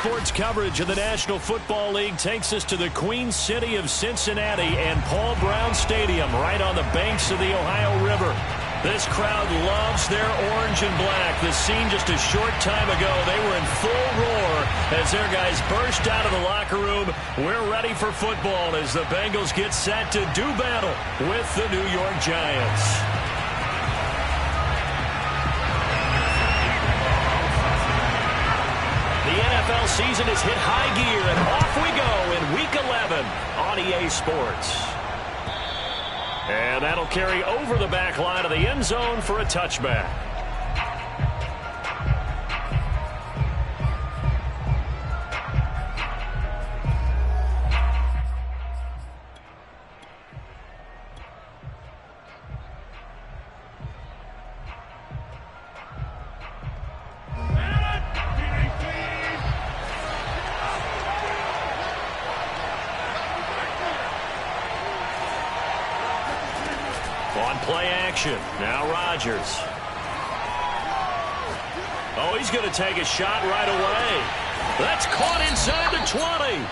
Sports coverage of the National Football League takes us to the Queen City of Cincinnati and Paul Brown Stadium right on the banks of the Ohio River. This crowd loves their orange and black. The scene just a short time ago, they were in full roar as their guys burst out of the locker room. We're ready for football as the Bengals get set to do battle with the New York Giants. The NFL season has hit high gear, and off we go in Week 11 on EA Sports. And that'll carry over the back line of the end zone for a touchback. On play action, now Rodgers. Oh, he's going to take a shot right away. That's caught inside the 20.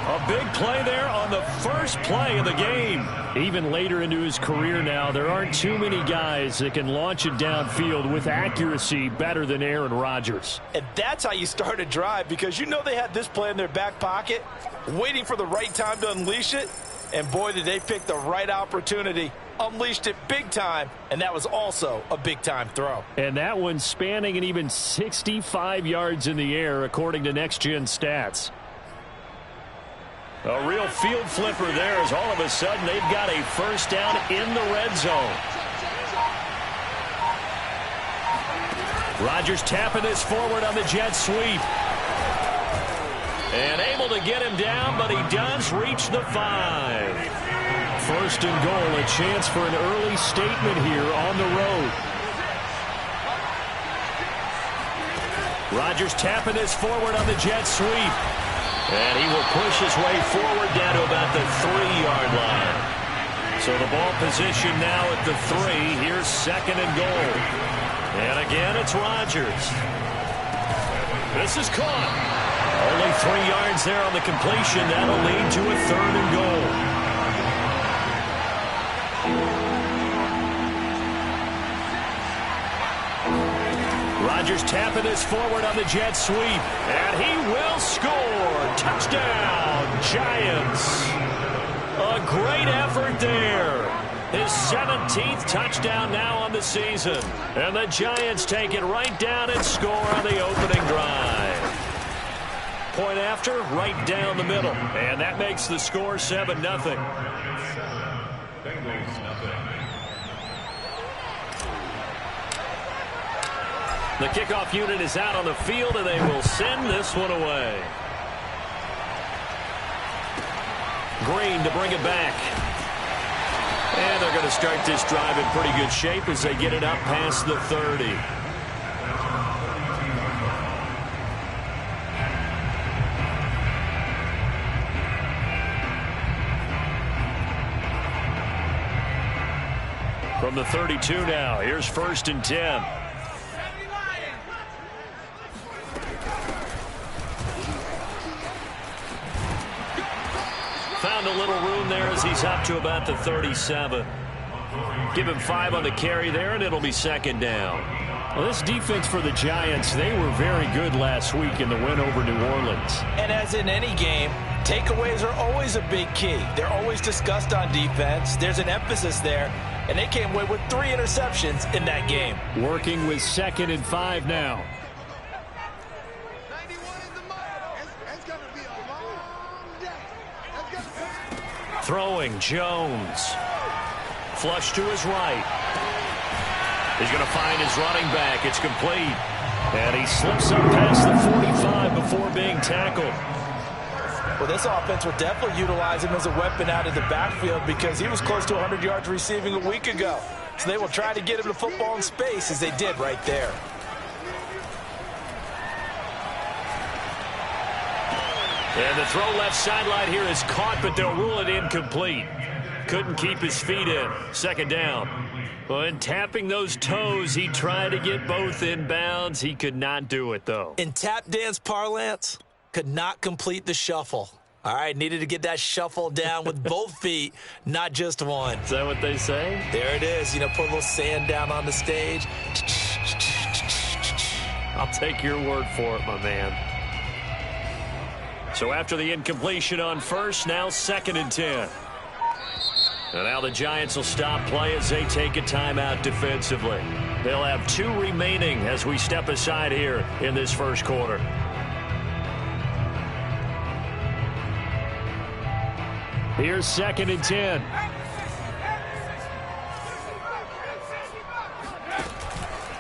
A big play there on the first play of the game. Even later into his career now, there aren't too many guys that can launch it downfield with accuracy better than Aaron Rodgers. And that's how you start a drive, because you know they had this play in their back pocket, waiting for the right time to unleash it. And boy, did they pick the right opportunity. Unleashed it big time, and that was also a big-time throw. And that one spanning an even 65 yards in the air, according to Next Gen Stats. A real field flipper there as all of a sudden they've got a first down in the red zone. Rodgers tapping this forward on the jet sweep. And able to get him down, but he does reach the 5. First and goal, a chance for an early statement here on the road. Rodgers tapping this forward on the jet sweep. And he will push his way forward down to about the 3-yard line. So the ball position now at the 3. Here's second and goal. And again, it's Rodgers. This is caught. Only 3 yards there on the completion. That'll lead to a third and goal. Rodgers tapping this forward on the jet sweep. And he will score. Touchdown, Giants. A great effort there. His 17th touchdown now on the season. And the Giants take it right down and score on the opening drive. Point after, right down the middle. And that makes the score 7-0. The kickoff unit is out on the field, and they will send this one away. Green to bring it back. And they're going to start this drive in pretty good shape as they get it up past the 30. From the 32 now, here's first and 10. Found a little room there as he's up to about the 37. Give him 5 on the carry there, and it'll be second down. Well, this defense for the Giants, they were very good last week in the win over New Orleans. And as in any game, takeaways are always a big key. They're always discussed on defense. There's an emphasis there, and they came away with 3 interceptions in that game. Working with second and 5 now. Throwing, Jones. Flush to his right. He's going to find his running back. It's complete. And he slips up past the 45 before being tackled. Well, this offense will definitely utilize him as a weapon out of the backfield because he was close to 100 yards receiving a week ago. So they will try to get him the football in space as they did right there. And the throw left sideline here is caught, but they'll rule it incomplete. Couldn't keep his feet in. Second down. Well, in tapping those toes, he tried to get both in bounds. He could not do it, though. In tap dance parlance, could not complete the shuffle. All right, needed to get that shuffle down with both feet, not just one. Is that what they say? There it is. You know, put a little sand down on the stage. I'll take your word for it, my man. So after the incompletion on first, now 2nd and 10. And now the Giants will stop play as they take a timeout defensively. They'll have 2 remaining as we step aside here in this first quarter. Here's 2nd and 10.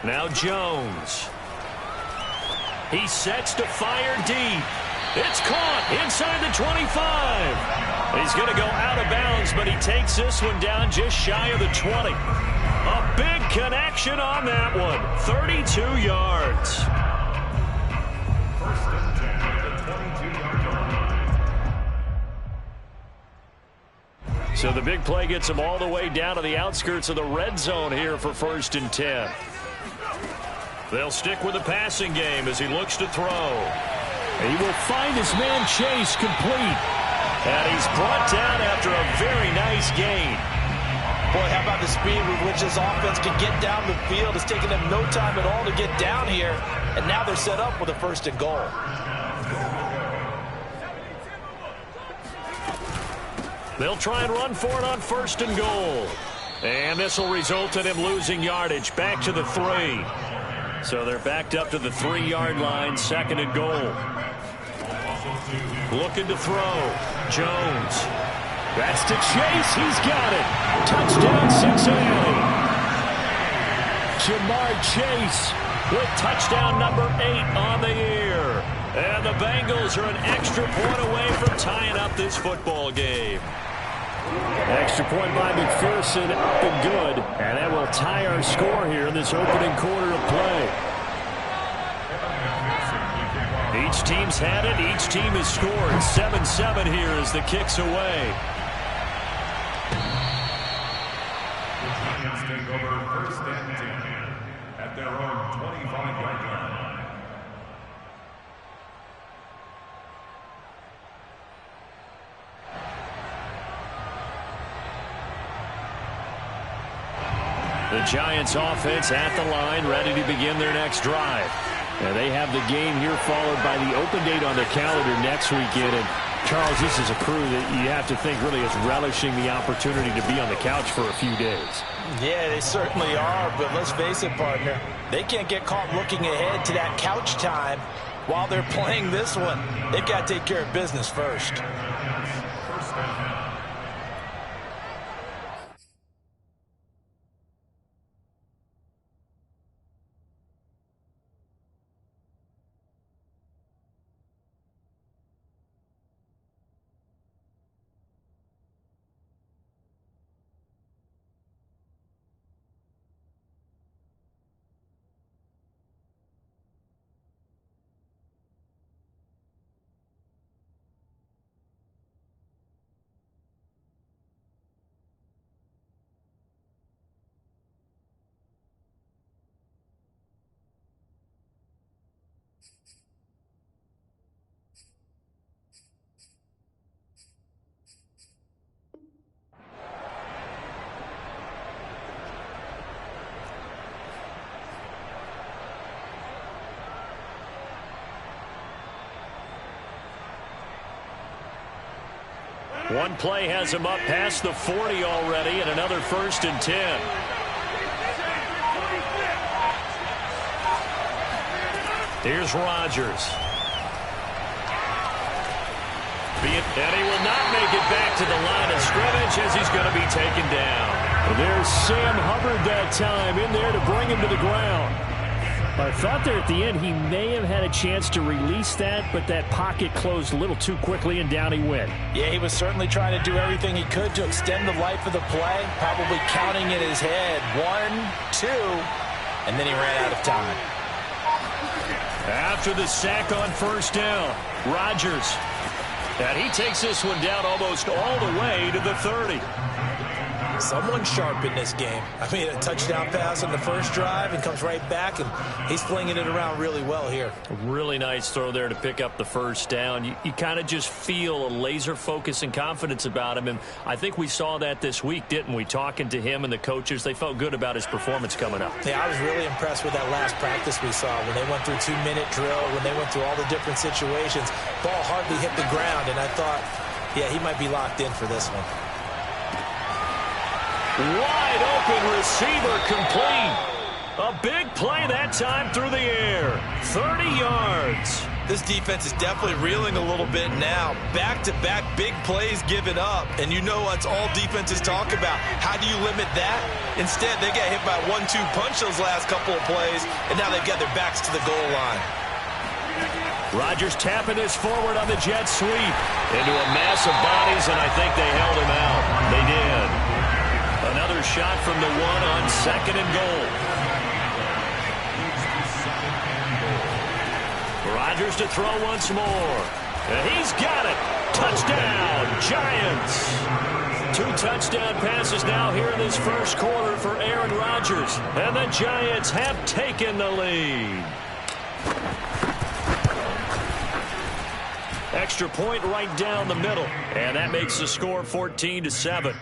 Now Jones. He sets to fire deep. It's caught inside the 25. He's going to go out of bounds, but he takes this one down just shy of the 20. A big connection on that one. 32 yards. First and 10 at the 22-yard line. So the big play gets him all the way down to the outskirts of the red zone here for 1st and 10. They'll stick with the passing game as he looks to throw. He will find his man Chase complete. And he's brought down after a very nice gain. Boy, how about the speed with which this offense can get down the field? It's taken them no time at all to get down here. And now they're set up with a 1st and goal. They'll try and run for it on 1st and goal. And this will result in him losing yardage back to the 3. So they're backed up to the 3-yard line, 2nd and goal. Looking to throw. Jones. That's to Chase. He's got it. Touchdown, Cincinnati. Jamar Chase with touchdown number 8 on the year. And the Bengals are an extra point away from tying up this football game. Extra point by McPherson, up and good. And that will tie our score here in this opening quarter of play. Each team's had it. Each team has scored. 7-7 here as the kick's away. The Giants take over 1st and 10 at their own 25-yard line. The Giants offense at the line, ready to begin their next drive. And they have the game here followed by the open date on their calendar next weekend. And Charles, this is a crew that you have to think really is relishing the opportunity to be on the couch for a few days. Yeah, they certainly are, but let's face it, partner. They can't get caught looking ahead to that couch time while they're playing this one. They've got to take care of business first. First and 10. One play has him up past the 40 already, and another 1st and 10. Here's Rodgers. And he will not make it back to the line of scrimmage as he's going to be taken down. There's Sam Hubbard that time in there to bring him to the ground. I thought there at the end he may have had a chance to release that, but that pocket closed a little too quickly, and down he went. Yeah, he was certainly trying to do everything he could to extend the life of the play, probably counting in his head 1, 2, and then he ran out of time. After the sack on 1st down, Rodgers. And he takes this one down almost all the way to the 30. Someone sharp in this game. I mean, a touchdown pass on the first drive and comes right back, and he's flinging it around really well here. A really nice throw there to pick up the first down. You kind of just feel a laser focus and confidence about him, and I think we saw that this week, didn't we? Talking to him and the coaches, they felt good about his performance coming up. Yeah, I was really impressed with that last practice we saw when they went through 2-minute drill, when they went through all the different situations. Ball hardly hit the ground, and I thought, yeah, he might be locked in for this one. Wide open receiver complete. A big play that time through the air. 30 yards. This defense is definitely reeling a little bit now. Back-to-back big plays given up. And you know what's all defenses talk about. How do you limit that? Instead, they got hit by a 1-2 punch those last couple of plays, and now they've got their backs to the goal line. Rodgers tapping this forward on the jet sweep. Into a mass of bodies, and I think they held him out. They did. Another shot from the one on 2nd and goal. Rodgers to throw once more. And he's got it. Touchdown, Giants. 2 touchdown passes now here in this first quarter for Aaron Rodgers. And the Giants have taken the lead. Extra point right down the middle. And that makes the score 14-7.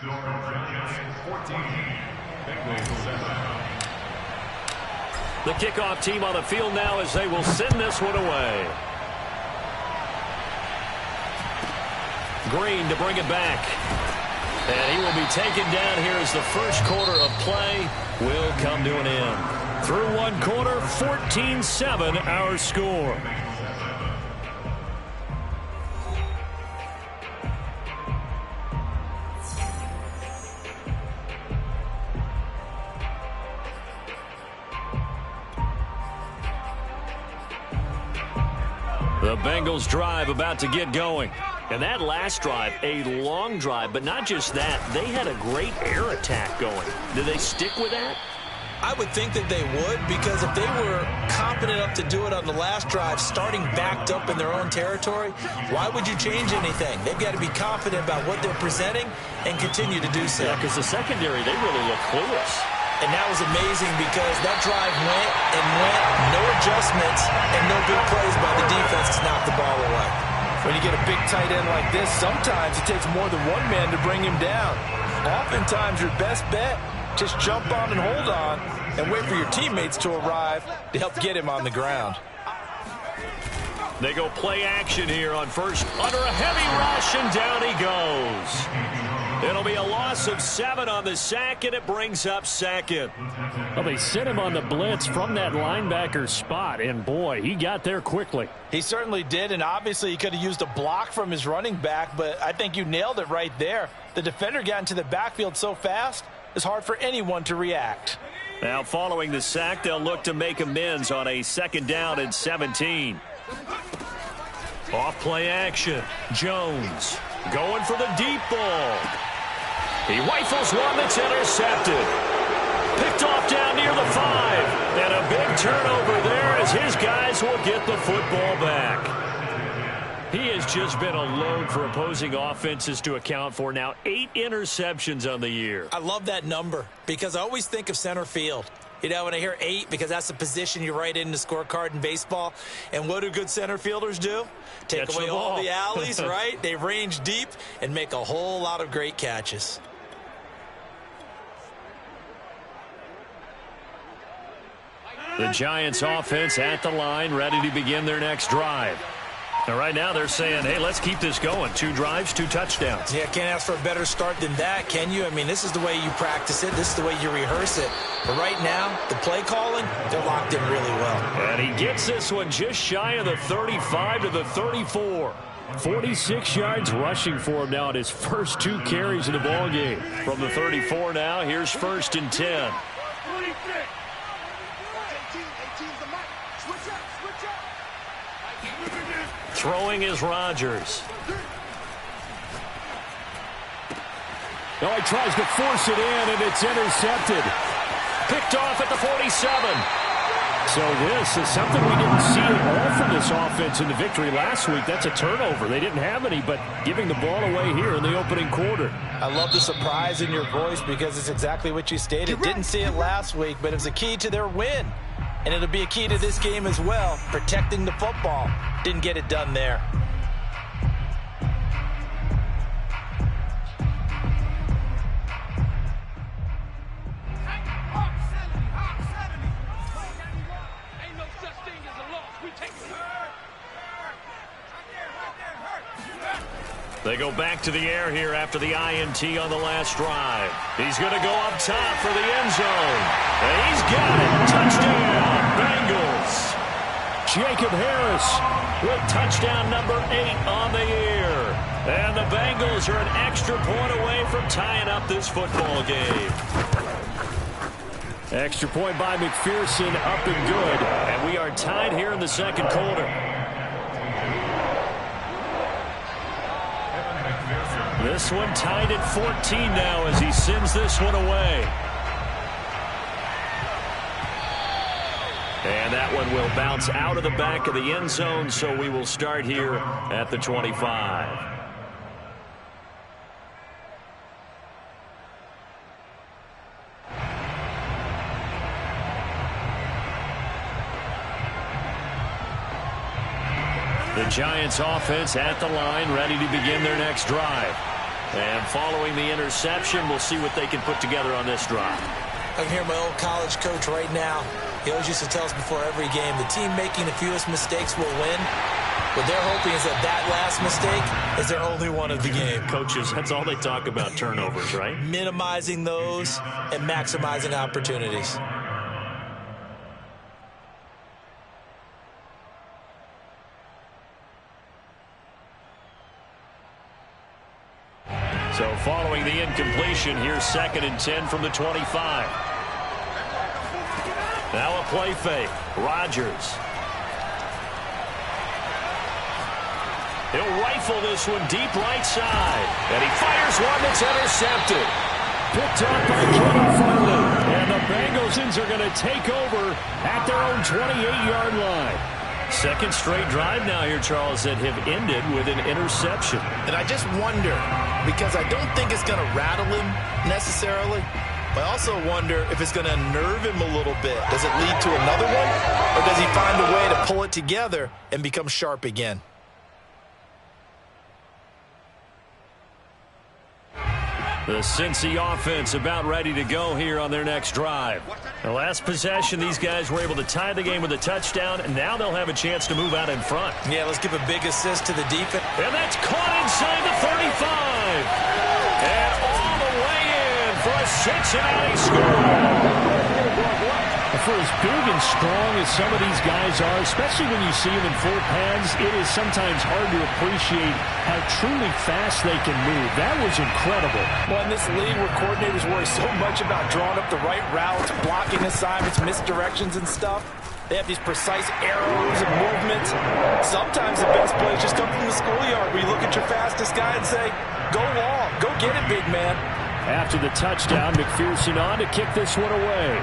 The kickoff team on the field now as they will send this one away. Green to bring it back. And he will be taken down here as the first quarter of play will come to an end. Through one quarter, 14-7 our score. The Bengals drive about to get going. And that last drive, a long drive, but not just that, they had a great air attack going. Did they stick with that? I would think that they would, because if they were confident enough to do it on the last drive, starting backed up in their own territory, why would you change anything? They've got to be confident about what they're presenting and continue to do so. Yeah, because the secondary, they really look clueless. And that was amazing because that drive went and went, no adjustments, and no big plays by the defense to knock the ball away. When you get a big tight end like this, sometimes it takes more than one man to bring him down. Oftentimes, your best bet, just jump on and hold on and wait for your teammates to arrive to help get him on the ground. They go play action here on first. Under a heavy rush, and down he goes. It'll be a loss of 7 on the sack, and it brings up 2nd. Well, they sent him on the blitz from that linebacker spot, and boy, he got there quickly. He certainly did, and obviously he could have used a block from his running back, but I think you nailed it right there. The defender got into the backfield so fast, it's hard for anyone to react. Now, following the sack, they'll look to make amends on a 2nd down and 17. Off play action. Jones going for the deep ball. He rifles one that's intercepted. Picked off down near the 5. And a big turnover there as his guys will get the football back. He has just been a load for opposing offenses to account for. Now 8 interceptions on the year. I love that number because I always think of center field. You know, when I hear 8, because that's the position you write in the scorecard in baseball. And what do good center fielders do? Take away all the alleys, right? They range deep and make a whole lot of great catches. The Giants offense at the line, ready to begin their next drive. And right now they're saying, hey, let's keep this going. 2 drives, 2 touchdowns. Yeah, can't ask for a better start than that, can you? I mean, this is the way you practice it. This is the way you rehearse it. But right now, the play calling, they're locked in really well. And he gets this one just shy of the 35 to the 34. 46 yards rushing for him now at his first 2 carries in the ballgame. From the 34 now, here's 1st and 10. Throwing is Rodgers. No, he tries to force it in, and it's intercepted. Picked off at the 47. So this is something we didn't see at all from this offense in the victory last week. That's a turnover. They didn't have any, but giving the ball away here in the opening quarter. I love the surprise in your voice because it's exactly what you stated. Didn't see it last week, but it was a key to their win. And it'll be a key to this game as well, protecting the football. Didn't get it done there. They go back to the air here after the INT on the last drive. He's going to go up top for the end zone. And he's got it. Touchdown, Bengals. Jacob Harris with touchdown number 8 on the year. And the Bengals are an extra point away from tying up this football game. Extra point by McPherson, up and good. And we are tied here in the second quarter. This one tied at 14 now as he sends this one away. And that one will bounce out of the back of the end zone, so we will start here at the 25. The Giants offense at the line, ready to begin their next drive. And following the interception, we'll see what they can put together on this drive. I can hear my old college coach right now. He always used to tell us before every game, the team making the fewest mistakes will win. What they're hoping is that last mistake is their only one of the game. Coaches, that's all they talk about, turnovers, right? Minimizing those and maximizing opportunities. So following the incompletion, here's 2nd and 10 from the 25. Now a play fake. Rodgers. He'll rifle this one deep right side. And he fires one that's intercepted. Picked up by Kevin Farley. And the Bengals are going to take over at their own 28-yard line. Second straight drive now here, Charles, that have ended with an interception. And I just wonder, because I don't think it's going to rattle him necessarily, but I also wonder if it's going to nerve him a little bit. Does it lead to another one, or does he find a way to pull it together and become sharp again? The Cincy offense about ready to go here on their next drive. The last possession, these guys were able to tie the game with a touchdown, and now they'll have a chance to move out in front. Yeah, let's give a big assist to the defense. And that's caught inside the 35. And all the way in for a Cincinnati score. For as big and strong as some of these guys are, especially when you see them in full pads, it is sometimes hard to appreciate how truly fast they can move. That was incredible. Well, in this league where coordinators worry so much about drawing up the right routes, blocking assignments, misdirections and stuff, they have these precise arrows and movements. Sometimes the best plays just come from the schoolyard where you look at your fastest guy and say, go long, go get it, big man. After the touchdown, McPherson on to kick this one away.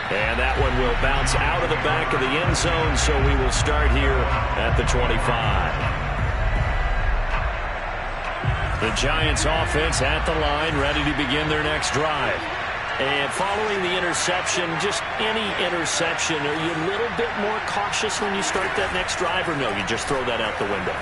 And that one will bounce out of the back of the end zone, so we will start here at the 25. The Giants offense at the line, ready to begin their next drive. And following the interception, just any interception, are you a little bit more cautious when you start that next drive, or no, you just throw that out the window?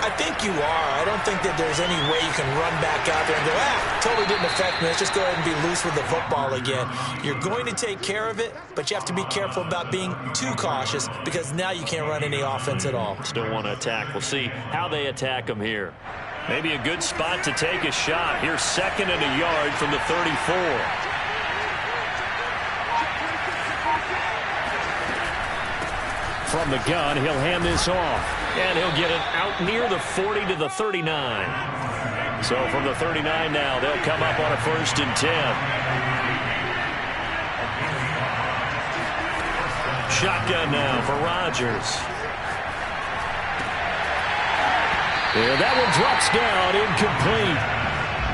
I think you are. I don't think that there's any way you can run back out there and go, totally didn't affect me. Let's just go ahead and be loose with the football again. You're going to take care of it, but you have to be careful about being too cautious because now you can't run any offense at all. Still want to attack. We'll see how they attack them here. Maybe a good spot to take a shot. Here's 2nd and a yard from the 34. From the gun, he'll hand this off. And he'll get it out near the 40 to the 39. So from the 39 now, they'll come up on a 1st and 10. Shotgun now for Rodgers. And that one drops down, incomplete.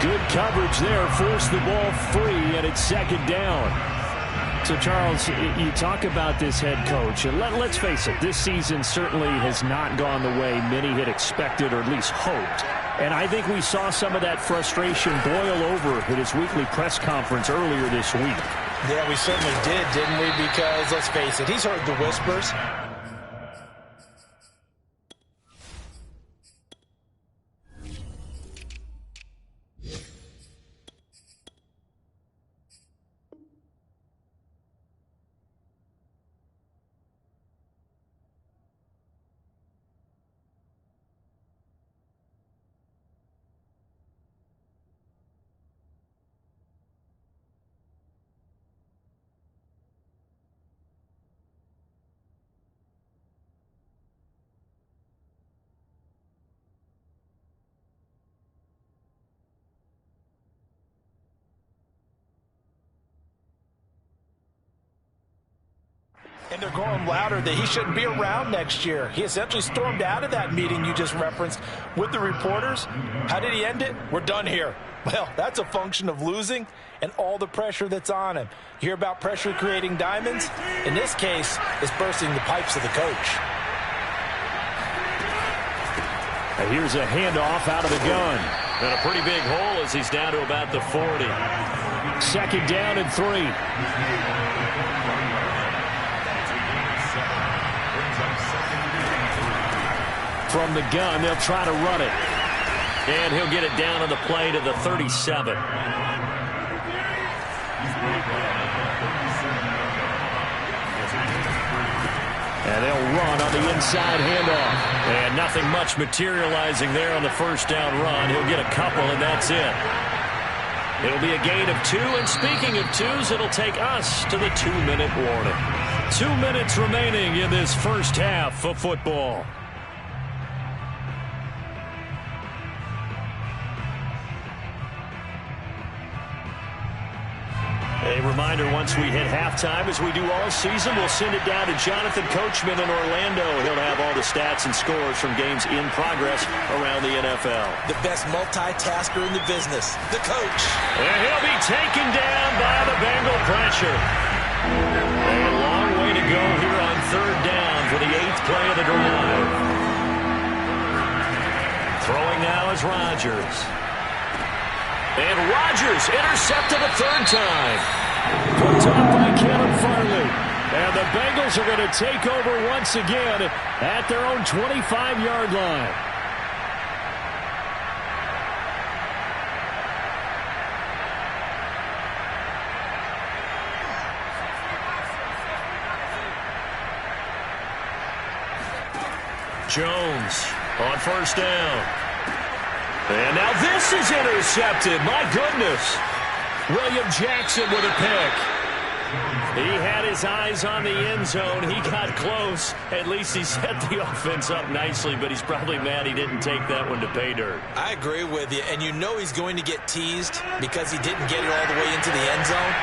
Good coverage there, forced the ball free, and it's 2nd down. So, Charles, you talk about this head coach, and let's face it, this season certainly has not gone the way many had expected or at least hoped. And I think we saw some of that frustration boil over at his weekly press conference earlier this week. Yeah, we certainly did, didn't we? Because, let's face it, he's heard the whispers. And they're going louder that he shouldn't be around next year. He essentially stormed out of that meeting you just referenced with the reporters. How did he end it? We're done here. Well, that's a function of losing and all the pressure that's on him. You hear about pressure creating diamonds? In this case, it's bursting the pipes of the coach. And here's a handoff out of the gun. And a pretty big hole as he's down to about the 40. 2nd down and 3. From the gun, they'll try to run it. And he'll get it down on the play to the 37. And they'll run on the inside handoff. And nothing much materializing there on the first down run. He'll get a couple, and that's it. It'll be a gain of 2, and speaking of 2s, it'll take us to the 2-minute warning. 2 minutes remaining in this first half of football. A reminder, once we hit halftime, as we do all season, we'll send it down to Jonathan Coachman in Orlando. He'll have all the stats and scores from games in progress around the NFL. The best multitasker in the business, the coach. And he'll be taken down by the Bengal pressure. A long way to go here on 3rd down for the 8th play of the drive. Throwing now is Rodgers. And Rodgers intercepted a 3rd time. Put up by Caleb Farley. And the Bengals are going to take over once again at their own 25-yard line. Jones on 1st down. And now this is intercepted. My goodness. William Jackson with a pick. He had his eyes on the end zone. He got close. At least he set the offense up nicely, but he's probably mad he didn't take that one to pay dirt. I agree with you, and you know he's going to get teased because he didn't get it all the way into the end zone.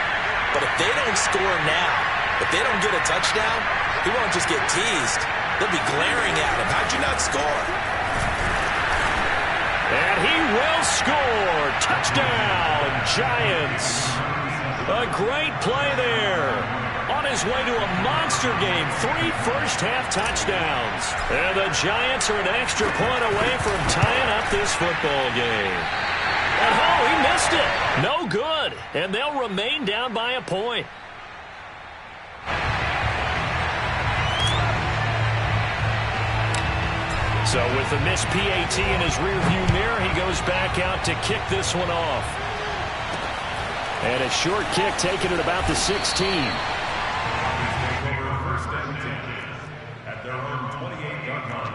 But if they don't score now, if they don't get a touchdown, he won't just get teased. They'll be glaring at him. How'd you not score? And he will score. Touchdown, Giants. A great play there. On his way to a monster game. 3 first-half touchdowns. And the Giants are an extra point away from tying up this football game. And oh, he missed it. No good. And they'll remain down by a point. So with the missed PAT in his rearview mirror, he goes back out to kick this one off. And a short kick taken at about the 16. First and 10 at their own 28-yard line.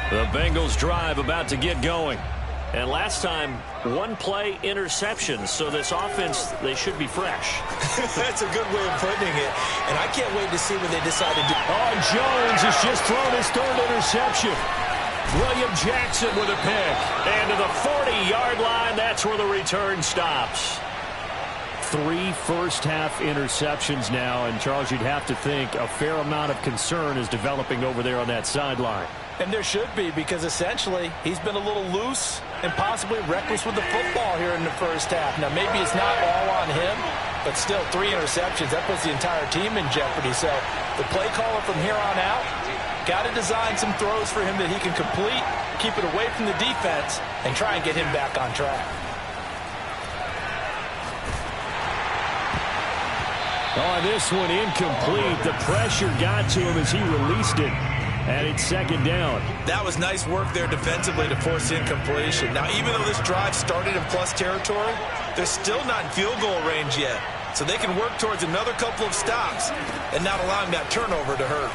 The Bengals drive about to get going. And last time, 1-play interception. So this offense, they should be fresh. That's a good way of putting it. And I can't wait to see what they decide to do. Oh, Jones has just thrown his 3rd interception. William Jackson with a pick. And to the 40-yard line, that's where the return stops. 3 first-half interceptions now, and Charles, you'd have to think a fair amount of concern is developing over there on that sideline. And there should be, because essentially he's been a little loose and possibly reckless with the football here in the first half. Now, maybe it's not all on him, but still 3 interceptions. That puts the entire team in jeopardy. So the play caller from here on out got to design some throws for him that he can complete, keep it away from the defense, and try and get him back on track. Oh, this one incomplete. The pressure got to him as he released it. And it's second down. That was nice work there defensively to force incompletion. Now, even though this drive started in plus territory, they're still not in field goal range yet. So they can work towards another couple of stops and not allowing that turnover to hurt.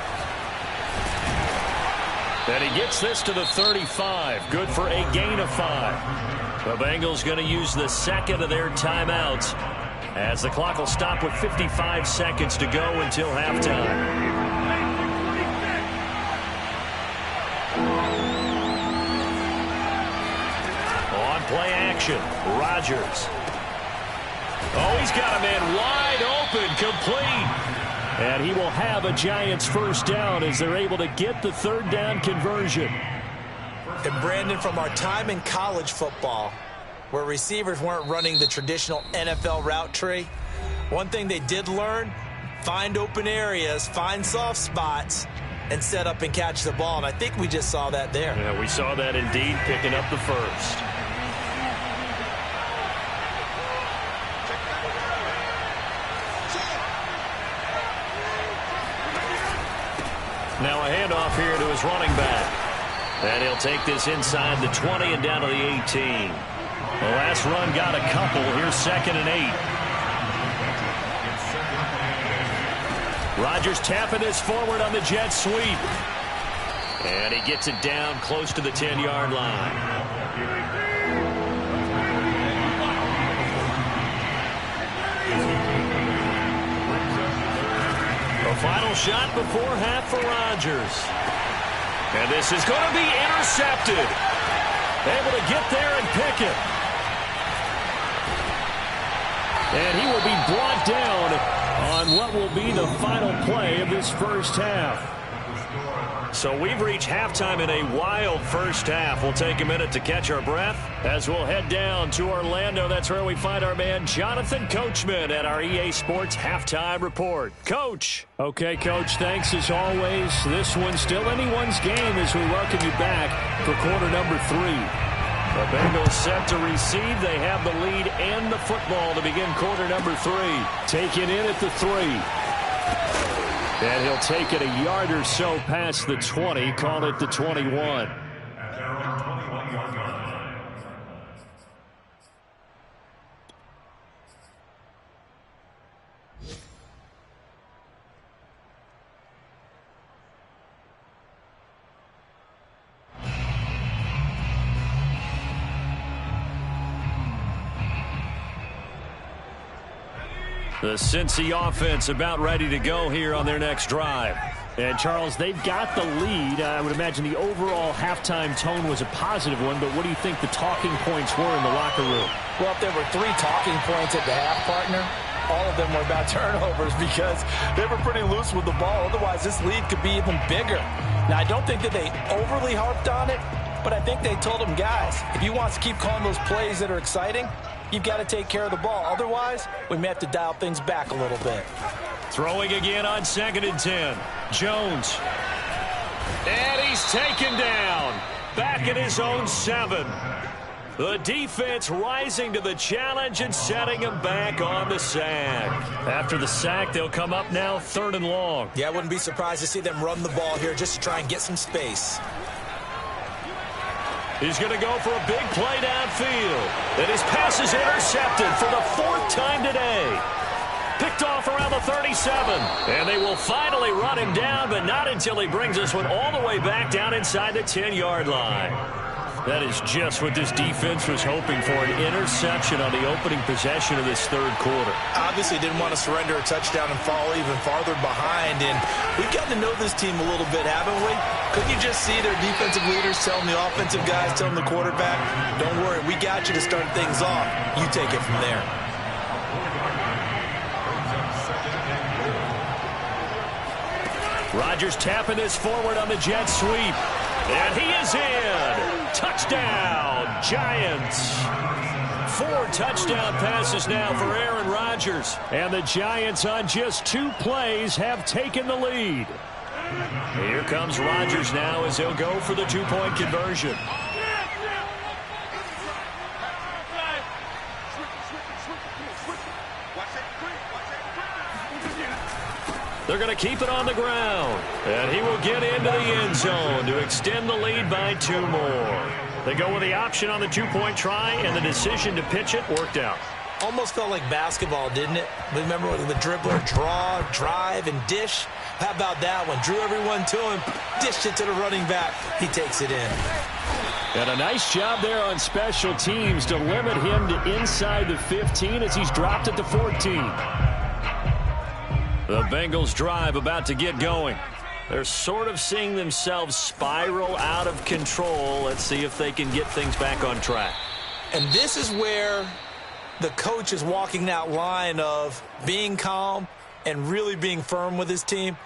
And he gets this to the 35. Good for a gain of 5. The Bengals going to use the second of their timeouts as the clock will stop with 55 seconds to go until halftime. Play action. Rodgers. Oh, he's got a man wide open, complete. And he will have a Giants first down as they're able to get the third down conversion. And Brandon, from our time in college football, where receivers weren't running the traditional NFL route tree, one thing they did learn, find open areas, find soft spots, and set up and catch the ball. And I think we just saw that there. Yeah, we saw that indeed, picking up the first. Now a handoff here to his running back. And he'll take this inside the 20 and down to the 18. The last run got a couple. Here's 2nd and 8. Rodgers tapping this forward on the jet sweep. And he gets it down close to the 10-yard line. The final shot before half for Rodgers. And this is going to be intercepted. Able to get there and pick it. And he will be brought down on what will be the final play of this first half. So we've reached halftime in a wild first half. We'll take a minute to catch our breath as we'll head down to Orlando. That's where we find our man Jonathan Coachman at our EA Sports Halftime Report. Coach. Okay, Coach, thanks as always. This one's still anyone's game as we welcome you back for quarter number 3. The Bengals set to receive. They have the lead and the football to begin quarter number 3. Taken in at the 3. And he'll take it a yard or so past the 20, call it the 21. The Cincy offense about ready to go here on their next drive. And, Charles, they've got the lead. I would imagine the overall halftime tone was a positive one, but what do you think the talking points were in the locker room? Well, if there were 3 talking points at the half, partner, all of them were about turnovers because they were pretty loose with the ball. Otherwise, this lead could be even bigger. Now, I don't think that they overly harped on it, but I think they told them, guys, if you want to keep calling those plays that are exciting, you've got to take care of the ball. Otherwise, we may have to dial things back a little bit. Throwing again on 2nd and 10. Jones. And he's taken down. Back at his own 7. The defense rising to the challenge and setting him back on the sack. After the sack, they'll come up now 3rd and long. Yeah, I wouldn't be surprised to see them run the ball here just to try and get some space. He's going to go for a big play downfield. And his pass is intercepted for the 4th time today. Picked off around the 37. And they will finally run him down, but not until he brings this one all the way back down inside the 10-yard line. That is just what this defense was hoping for, an interception on the opening possession of this third quarter. Obviously didn't want to surrender a touchdown and fall even farther behind, and we've gotten to know this team a little bit, haven't we? Couldn't you just see their defensive leaders telling the offensive guys, telling the quarterback, don't worry, we got you to start things off. You take it from there. Rodgers tapping this forward on the jet sweep. And he is in. Touchdown, Giants. 4 touchdown passes now for Aaron Rodgers. And the Giants on just 2 plays have taken the lead. Here comes Rodgers now as he'll go for the 2-point conversion. They're going to keep it on the ground. And he will get into the end zone to extend the lead by 2 more. They go with the option on the 2-point try, and the decision to pitch it worked out. Almost felt like basketball, didn't it? Remember the dribbler, draw, drive, and dish? How about that one? Drew everyone to him, dished it to the running back. He takes it in. And a nice job there on special teams to limit him to inside the 15 as he's dropped at the 14. The Bengals drive about to get going. They're sort of seeing themselves spiral out of control. Let's see if they can get things back on track. And this is where the coach is walking that line of being calm and really being firm with his team.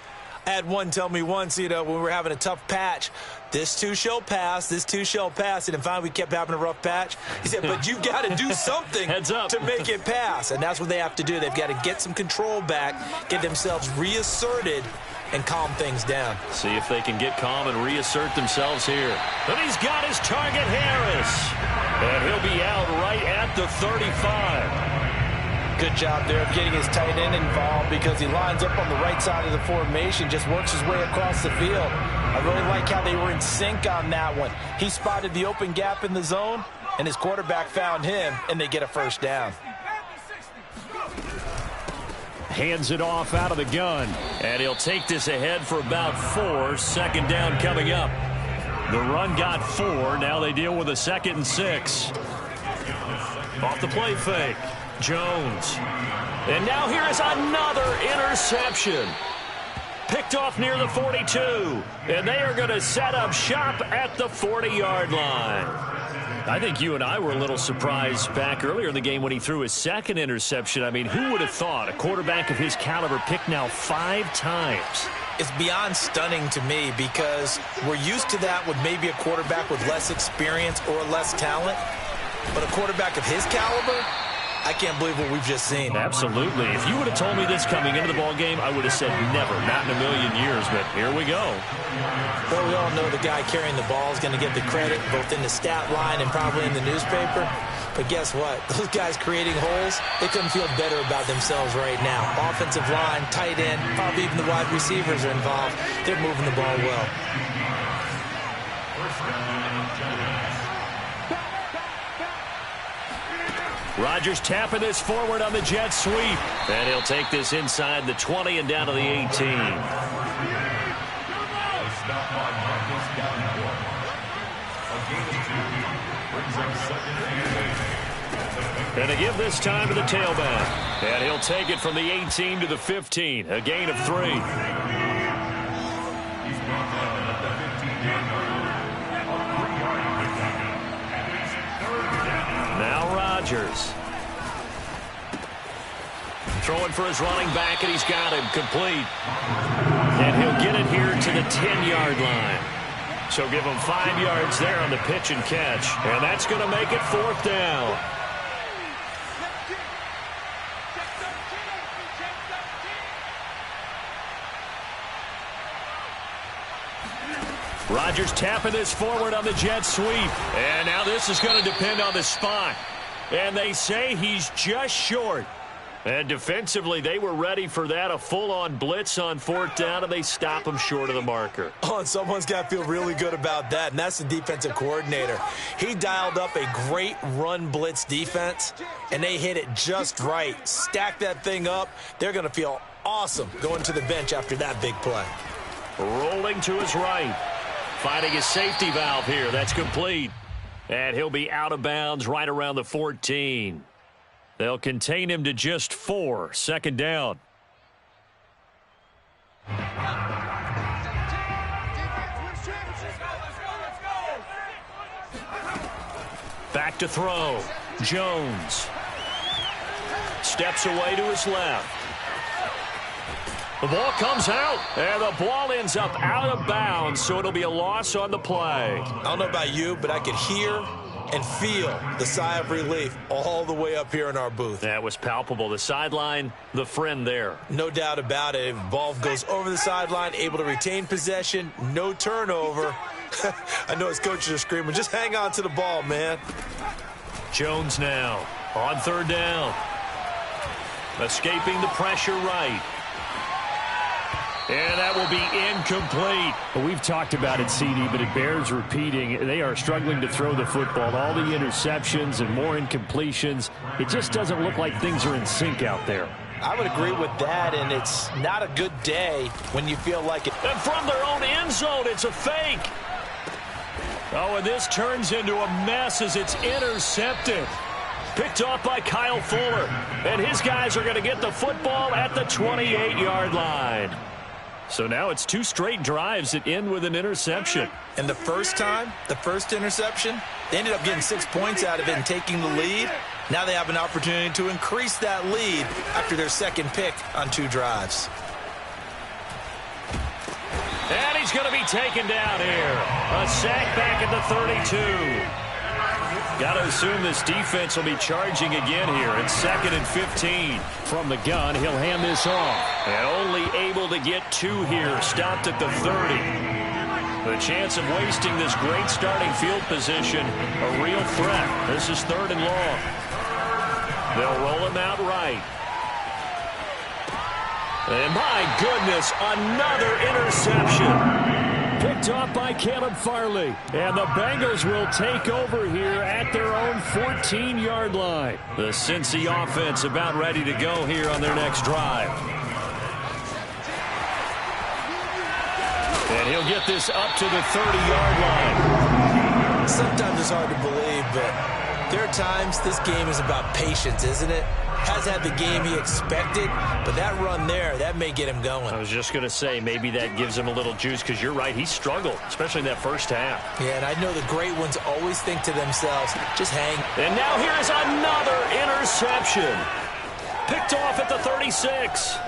I had one tell me once, when we were having a tough patch, this too shall pass, this too shall pass. And finally we kept having a rough patch. He said, but you've got to do something Heads up. to make it pass. And that's what they have to do. They've got to get some control back, get themselves reasserted, and calm things down. See if they can get calm and reassert themselves here. And he's got his target, Harris. And he'll be out right at the 35. Good job there of getting his tight end involved because he lines up on the right side of the formation, just works his way across the field. I really like how they were in sync on that one. He spotted the open gap in the zone, and his quarterback found him, and they get a first down. Hands it off out of the gun, and he'll take this ahead for about 4. Second down coming up. The run got 4. Now they deal with a 2nd and 6. Off the play fake. Jones. And now here is another interception. Picked off near the 42. And they are going to set up shop at the 40-yard line. I think you and I were a little surprised back earlier in the game when he threw his 2nd interception. I mean, who would have thought a quarterback of his caliber picked now 5 times? It's beyond stunning to me because we're used to that with maybe a quarterback with less experience or less talent. But a quarterback of his caliber, I can't believe what we've just seen. Absolutely. If you would have told me this coming into the ball game, I would have said never, not in a million years, but here we go. Well, we all know the guy carrying the ball is going to get the credit both in the stat line and probably in the newspaper. But guess what? Those guys creating holes, they couldn't feel better about themselves right now. Offensive line, tight end, probably even the wide receivers are involved. They're moving the ball well. Rodgers tapping this forward on the jet sweep. And he'll take this inside the 20 and down to the 18. And to give this time to the tailback. And he'll take it from the 18 to the 15. A gain of 3. Now Rodgers. Throwing for his running back, and he's got him complete. And he'll get it here to the 10-yard line. So give him 5 yards there on the pitch and catch. And that's going to make it 4th down. Rodgers tapping this forward on the jet sweep. And now this is going to depend on the spot. And they say he's just short. And defensively, they were ready for that, a full-on blitz on 4th down, and they stop him short of the marker. Oh, and someone's got to feel really good about that, and that's the defensive coordinator. He dialed up a great run blitz defense, and they hit it just right. Stack that thing up. They're going to feel awesome going to the bench after that big play. Rolling to his right. Finding his safety valve here. That's complete. And he'll be out of bounds right around the 14. They'll contain him to just 4. Second down. Back to throw. Jones. Steps away to his left. The ball comes out, and the ball ends up out of bounds, so it'll be a loss on the play. I don't know about you, but I could hear and feel the sigh of relief all the way up here in our booth. That was palpable. The sideline, the friend there. No doubt about it. If the ball goes over the sideline, able to retain possession, no turnover. I know his coaches are screaming, just hang on to the ball, man. Jones now on third down. Escaping the pressure right. And that will be incomplete. Well, we've talked about it, CD, but it bears repeating. They are struggling to throw the football. All the interceptions and more incompletions. It just doesn't look like things are in sync out there. I would agree with that, and it's not a good day when you feel like it. And from their own end zone, it's a fake. Oh, and this turns into a mess as it's intercepted. Picked off by Kyle Fuller. And his guys are going to get the football at the 28-yard line. So now it's 2 straight drives that end with an interception. And the first time, the first interception, they ended up getting 6 points out of it and taking the lead. Now they have an opportunity to increase that lead after their second pick on 2 drives. And he's going to be taken down here. A sack back at the 32. Got to assume this defense will be charging again here in 2nd and 15. From the gun, he'll hand this off. And only able to get 2 here, stopped at the 30. The chance of wasting this great starting field position, a real threat. This is 3rd and long. They'll roll him out right. And my goodness, another interception. Picked off by Caleb Farley. And the Bengals will take over here at their own 14-yard line. The Cincy offense about ready to go here on their next drive. And he'll get this up to the 30-yard line. Sometimes it's hard to believe, but there are times this game is about patience, isn't it? Has had the game he expected, but that run there, that may get him going. I was just going to say, maybe that gives him a little juice, because you're right, he struggled, especially in that first half. Yeah, and I know the great ones always think to themselves, just hang. And now here's another interception. Picked off at the 36.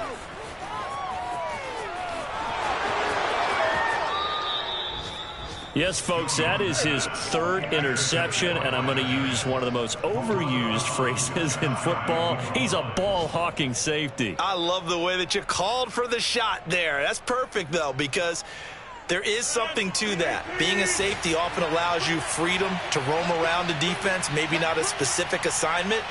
Yes, folks, that is his 3rd interception, and I'm going to use one of the most overused phrases in football. He's a ball-hawking safety. I love the way that you called for the shot there. That's perfect, though, because there is something to that. Being a safety often allows you freedom to roam around the defense, maybe not a specific assignment.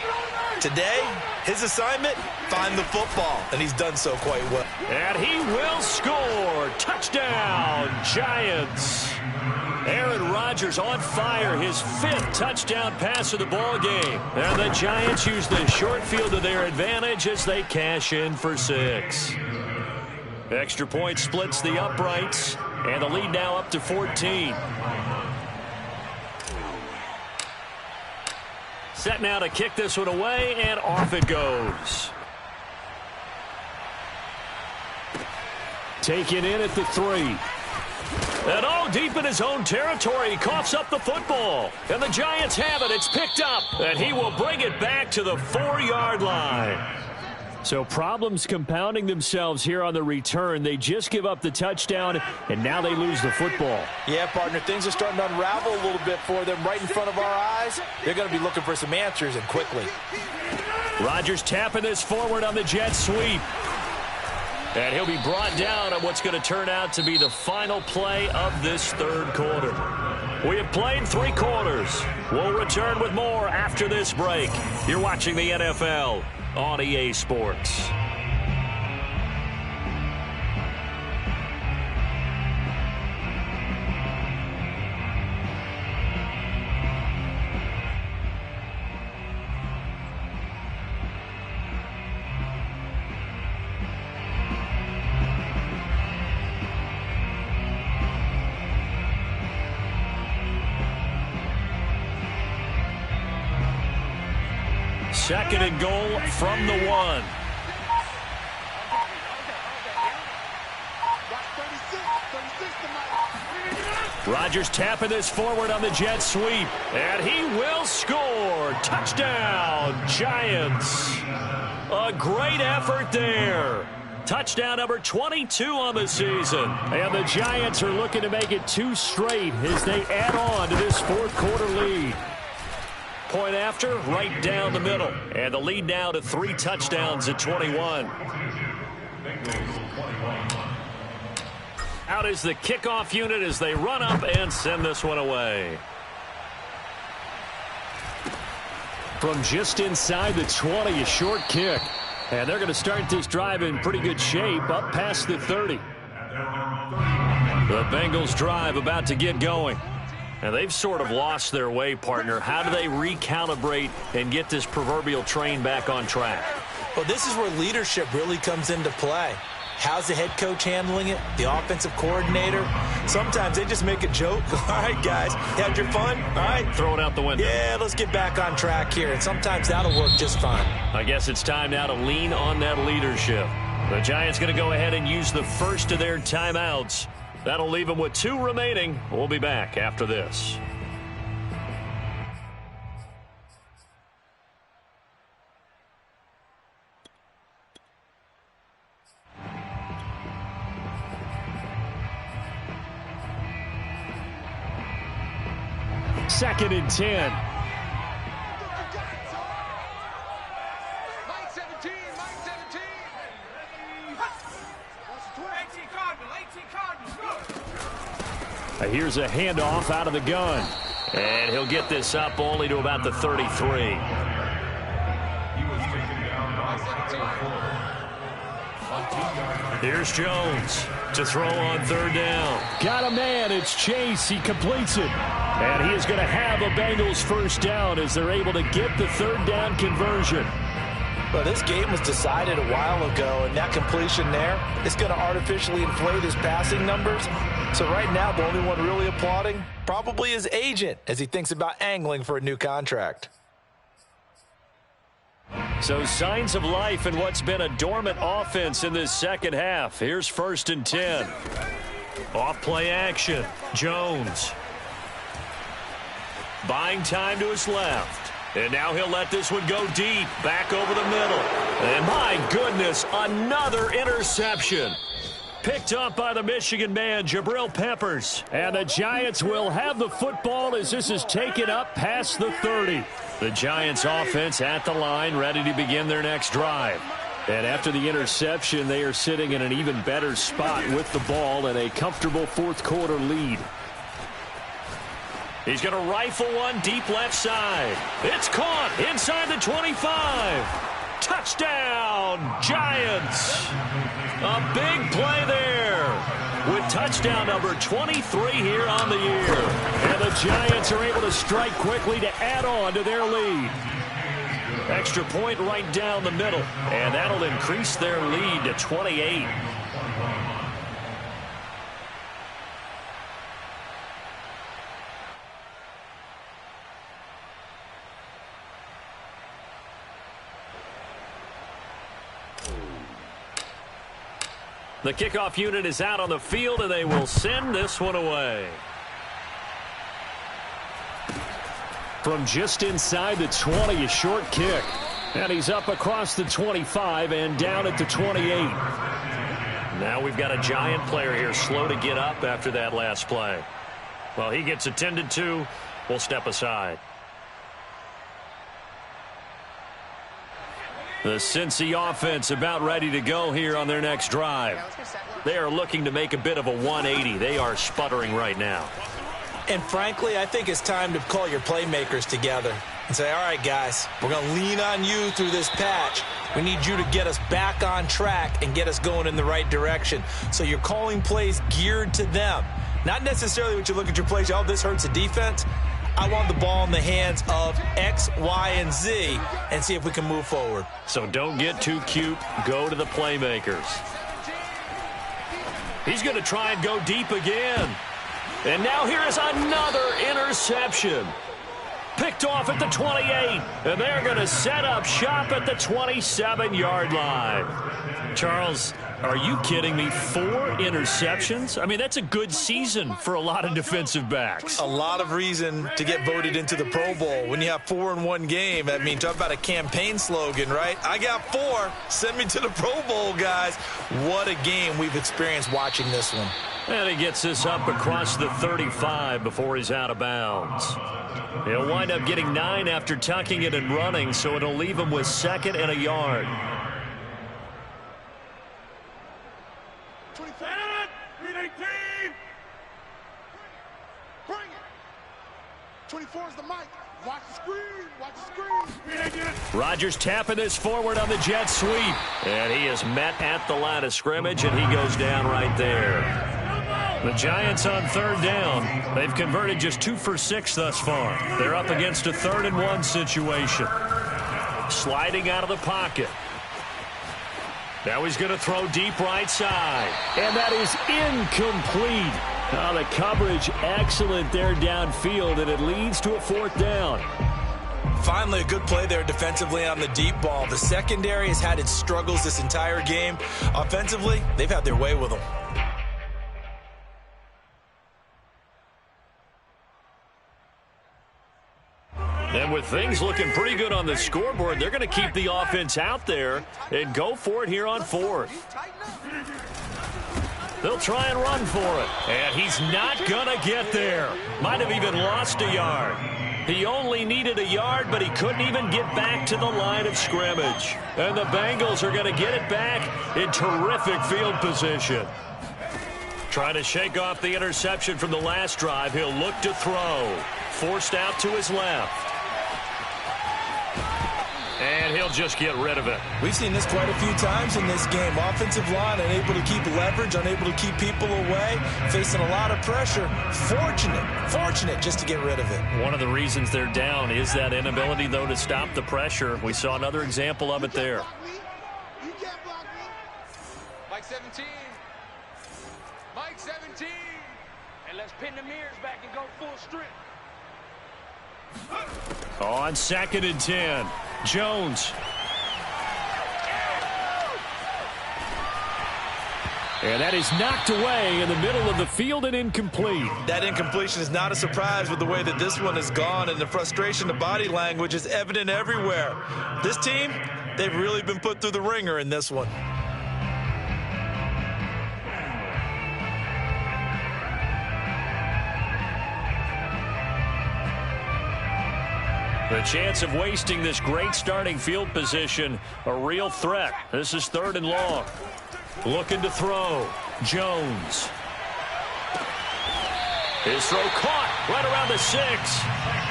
Today, his assignment, find the football, and he's done so quite well. And he will score. Touchdown, Giants. Aaron Rodgers on fire, his 5th touchdown pass of the ball game. And the Giants use the short field to their advantage as they cash in for 6. Extra point splits the uprights, and the lead now up to 14. Set now to kick this one away, and off it goes. Taken in at the 3. And all deep in his own territory, he coughs up the football. And the Giants have it. It's picked up. And he will bring it back to the 4-yard line. So problems compounding themselves here on the return. They just give up the touchdown, and now they lose the football. Yeah, partner, things are starting to unravel a little bit for them right in front of our eyes. They're going to be looking for some answers, and quickly. Rodgers tapping this forward on the jet sweep. And he'll be brought down on what's going to turn out to be the final play of this 3rd quarter. We have played 3 quarters. We'll return with more after this break. You're watching the NFL on EA Sports. second and goal from the 1. Rodgers tapping this forward on the jet sweep, and he will score. Touchdown, Giants. A great effort there. Touchdown number 22 on the season. And the Giants are looking to make it 2 straight as they add on to this fourth quarter lead. Point after, right down the middle. And the lead now to 3 touchdowns at 21. Out is the kickoff unit as they run up and send this one away. From just inside the 20, a short kick. And they're going to start this drive in pretty good shape, up past the 30. The Bengals drive about to get going. And they've sort of lost their way, partner. How do they recalibrate and get this proverbial train back on track? Well, this is where leadership really comes into play. How's the head coach handling it? The offensive coordinator? Sometimes they just make a joke. All right, guys, you had your fun? All right. Throw it out the window. Yeah, let's get back on track here. And sometimes that'll work just fine. I guess it's time now to lean on that leadership. The Giants going to go ahead and use the first of their timeouts. That'll leave them with 2 remaining. We'll be back after this. Second and 10. Here's a handoff out of the gun. And he'll get this up only to about the 33. Here's Jones to throw on 3rd down. Got a man. It's Chase. He completes it. And he is going to have a Bengals first down as they're able to get the 3rd down conversion. Well, this game was decided a while ago, and that completion there is going to artificially inflate his passing numbers. So right now, the only one really applauding probably his agent as he thinks about angling for a new contract. So signs of life in what's been a dormant offense in this second half. Here's 1st and 10. Off play action. Jones. Buying time to his left. And now he'll let this one go deep. Back over the middle. And my goodness, another interception. Picked up by the Michigan man, Jabril Peppers. And the Giants will have the football as this is taken up past the 30. The Giants offense at the line, ready to begin their next drive. And after the interception, they are sitting in an even better spot with the ball and a comfortable fourth quarter lead. He's going to rifle one deep left side. It's caught inside the 25. Touchdown, Giants. A big play there with touchdown number 23 here on the year. And the Giants are able to strike quickly to add on to their lead. Extra point right down the middle, and that'll increase their lead to 28. The kickoff unit is out on the field, and they will send this one away. From just inside the 20, a short kick. And he's up across the 25 and down at the 28. Now we've got a Giant player here slow to get up after that last play. Well, he gets attended to. We'll step aside. The Cincy offense about ready to go here on their next drive. They are looking to make a bit of a 180. They are sputtering right now. And frankly, I think it's time to call your playmakers together and say, all right, guys, we're going to lean on you through this patch. We need you to get us back on track and get us going in the right direction. So you're calling plays geared to them. Not necessarily what you look at your plays, oh, this hurts the defense. I want the ball in the hands of X, Y, and Z and see if we can move forward. So don't get too cute. Go to the playmakers. He's going to try and go deep again. And now here is another interception. Picked off at the 28. And they're going to set up shop at the 27-yard line. Charles, are you kidding me? 4 interceptions? I mean, that's a good season for a lot of defensive backs. A lot of reason to get voted into the Pro Bowl. When you have 4 in one game, I mean, talk about a campaign slogan, right? I got 4. Send me to the Pro Bowl, guys. What a game we've experienced watching this one. And he gets this up across the 35 before he's out of bounds. He'll wind up getting 9 after tucking it and running, so it'll leave him with 2nd and a yard. 24 is the mic. Watch the screen. Watch the screen. Rodgers tapping this forward on the jet sweep. And he is met at the line of scrimmage, and he goes down right there. The Giants on 3rd down. They've converted just 2 for 6 thus far. They're up against a 3rd and 1 situation. Sliding out of the pocket. Now he's going to throw deep right side. And that is incomplete. Oh, the coverage excellent there downfield, and it leads to a 4th down. Finally, a good play there defensively on the deep ball. The secondary has had its struggles this entire game. Offensively, they've had their way with them. And with things looking pretty good on the scoreboard, they're going to keep the offense out there and go for it here on 4th. They'll try and run for it. And he's not going to get there. Might have even lost a yard. He only needed a yard, but he couldn't even get back to the line of scrimmage. And the Bengals are going to get it back in terrific field position. Trying to shake off the interception from the last drive. He'll look to throw. Forced out to his left. And he'll just get rid of it. We've seen this quite a few times in this game. Offensive line unable to keep leverage, unable to keep people away, facing a lot of pressure. Fortunate just to get rid of it. One of the reasons they're down is that inability, though, to stop the pressure. We saw another example of it there. Mike 17. Mike 17. And let's pin the mirrors back and go full strip. On 2nd and 10, Jones. And that is knocked away in the middle of the field and incomplete. That incompletion is not a surprise with the way that this one has gone, and the frustration, the body language is evident everywhere. This team, they've really been put through the ringer in this one. The chance of wasting this great starting field position, a real threat. This is 3rd and long. Looking to throw. Jones. His throw caught right around the 6.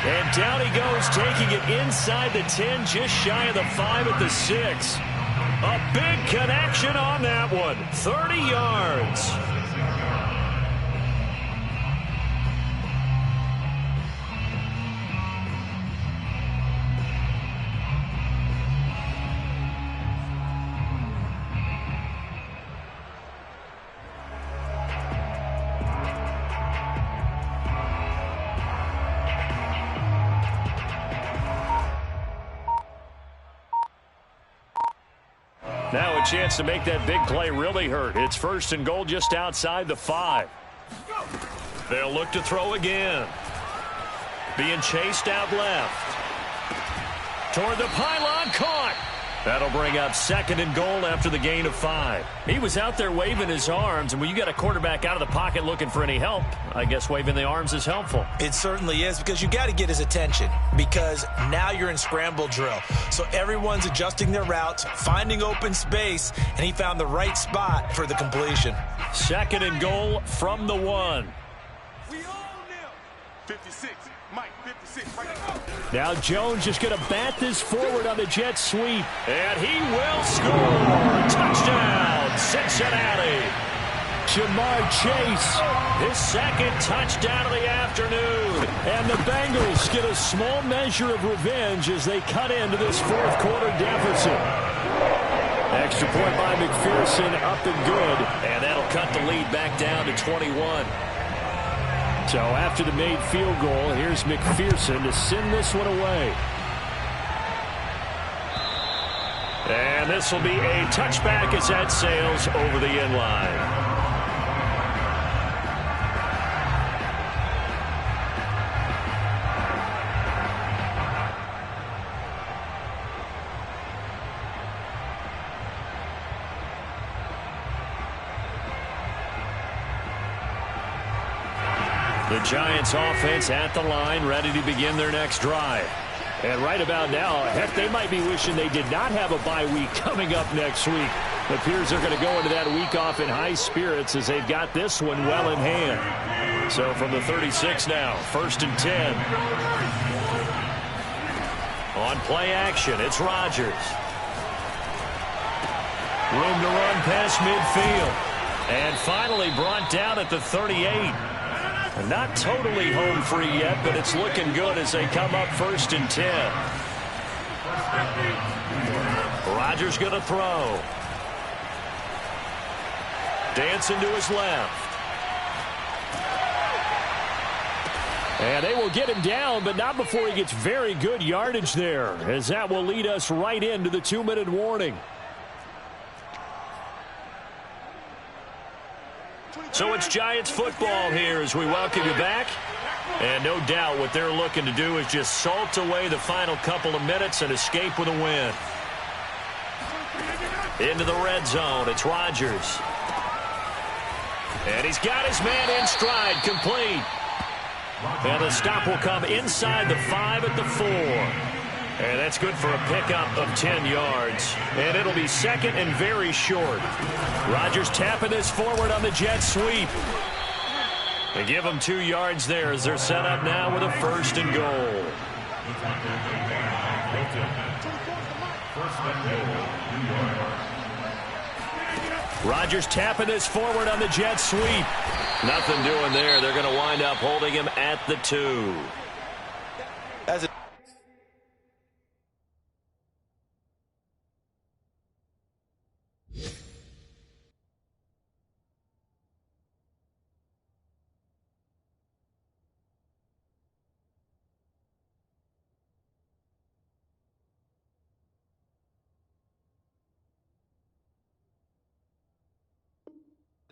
And down he goes, taking it inside the 10, just shy of the 5 at the 6. A big connection on that one. 30 yards. Now a chance to make that big play really hurt. It's 1st and goal just outside the 5. They'll look to throw again. Being chased out left. Toward the pylon, caught. That'll bring up 2nd and goal after the gain of 5. He was out there waving his arms, and when you got a quarterback out of the pocket looking for any help, I guess waving the arms is helpful. It certainly is, because you got to get his attention, because now you're in scramble drill. So everyone's adjusting their routes, finding open space, and he found the right spot for the completion. 2nd and goal from the 1. We own them. 56. Mike 56 right now. Now Jones just going to bat this forward on the jet sweep. And he will score. Touchdown, Cincinnati. Jamar Chase, his 2nd touchdown of the afternoon. And the Bengals get a small measure of revenge as they cut into this 4th quarter deficit. Extra point by McPherson, up and good. And that'll cut the lead back down to 21. So after the made field goal, here's McPherson to send this one away. And this will be a touchback as that sails over the end line. The Giants offense at the line, ready to begin their next drive. And right about now, heck, they might be wishing they did not have a bye week coming up next week. It appears they're going to go into that week off in high spirits as they've got this one well in hand. So from the 36 now, 1st and 10. On play action, it's Rodgers. Room to run past midfield. And finally brought down at the 38. Not totally home free yet, but it's looking good as they come up 1st and 10. Rodgers going to throw. Dancing to his left. And they will get him down, but not before he gets very good yardage there, as that will lead us right into the 2-minute warning. So it's Giants football here as we welcome you back. And no doubt what they're looking to do is just salt away the final couple of minutes and escape with a win. Into the red zone, it's Rodgers. And he's got his man in stride, complete. And the stop will come inside the 5 at the 4. And that's good for a pickup of 10 yards. And it'll be 2nd and very short. Rodgers tapping this forward on the jet sweep. They give him 2 yards there as they're set up now with a 1st and goal. Rodgers tapping this forward on the jet sweep. Nothing doing there. They're going to wind up holding him at the 2.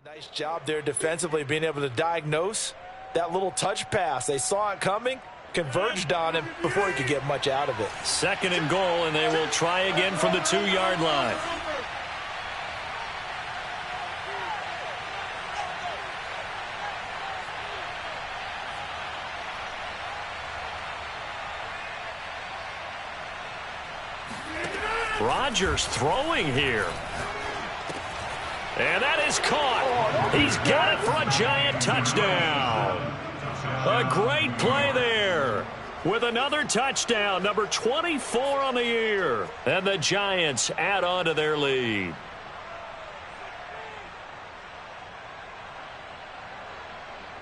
Nice job there defensively, being able to diagnose that little touch pass. They saw it coming, converged on him before he could get much out of it. 2nd and goal, and they will try again from the 2-yard line. Rodgers throwing here. And that is caught. He's got it for a Giant touchdown. A great play there with another touchdown, number 24 on the year. And the Giants add on to their lead.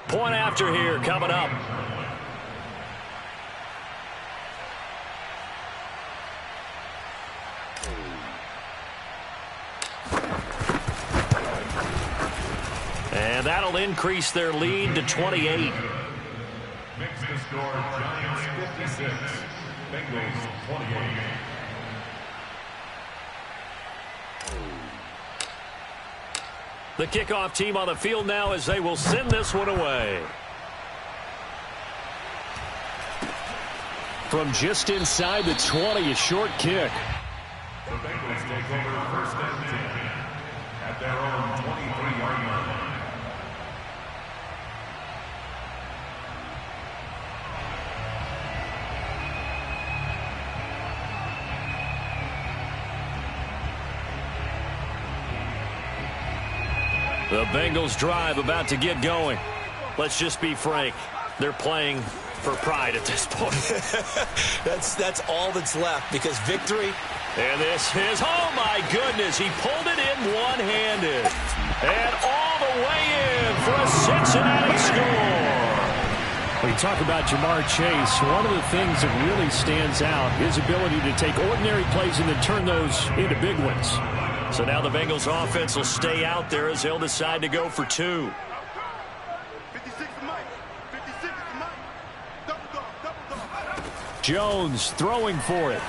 Point after here coming up. And that'll increase their lead to 28. Makes the score Giants 56, Bengals 28. The kickoff team on the field now as they will send this one away. From just inside the 20, a short kick. The Bengals take over 1st and 10 at their own 23-yard line. The Bengals drive about to get going. Let's just be frank. They're playing for pride at this point. That's all that's left, because victory. And this is, oh my goodness, he pulled it in one-handed. And all the way in for a Cincinnati score. When you talk about Jamar Chase, one of the things that really stands out, his ability to take ordinary plays and then turn those into big ones. So now the Bengals offense will stay out there as they'll decide to go for 2. 56 to Mike. 56 Jones throwing for it.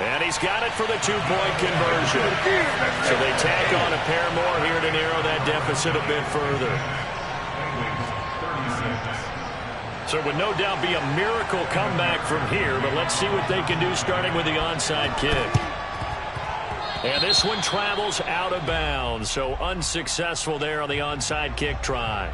And he's got it for the two-point conversion. So they tack on a pair more here to narrow that deficit a bit further. So it would no doubt be a miracle comeback from here, but let's see what they can do starting with the onside kick. And this one travels out of bounds, so unsuccessful there on the onside kick try.